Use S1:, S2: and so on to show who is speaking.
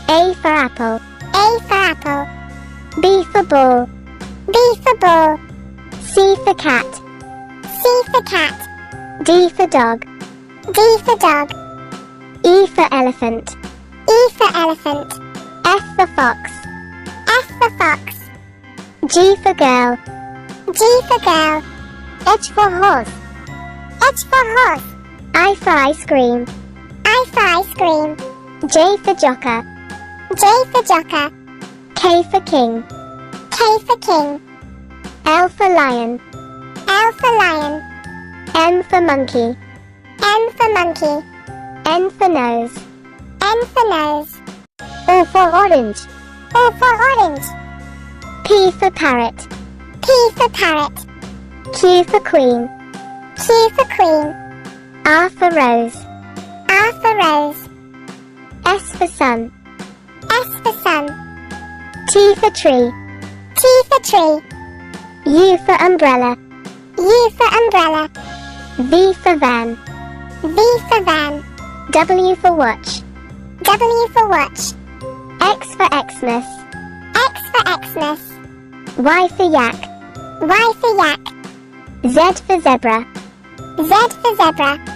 S1: A for apple.
S2: A for apple.
S1: B for ball.
S2: B for ball.
S1: C for cat.
S2: C for cat.
S1: D for dog.
S2: D for dog.
S1: E for elephant.
S2: E for elephant.
S1: F for fox.
S2: F for fox.
S1: G for girl.
S2: G for girl.
S1: H for horse.
S2: H for horse.
S1: I for ice cream.
S2: I for ice cream.
S1: J for joker.
S2: J for joker.
S1: K for king.
S2: K for king.
S1: L for lion.
S2: L for lion.
S1: M for monkey.
S2: M for monkey.
S1: N for nose.
S2: N for nose.
S1: O for orange.
S2: O for orange.
S1: P for parrot.
S2: P for parrot.
S1: Q for queen.
S2: Q for queen.
S1: R for rose.
S2: R for rose.
S1: S for sun.
S2: S for sun.
S1: T for tree.
S2: T for tree.
S1: U for umbrella.
S2: U for umbrella.
S1: V for van.
S2: V for van.
S1: W for watch.
S2: W for watch.
S1: X for Xmas.
S2: X for Xmas.
S1: Y for yak.
S2: Y for yak.
S1: Z for zebra.
S2: Z for zebra.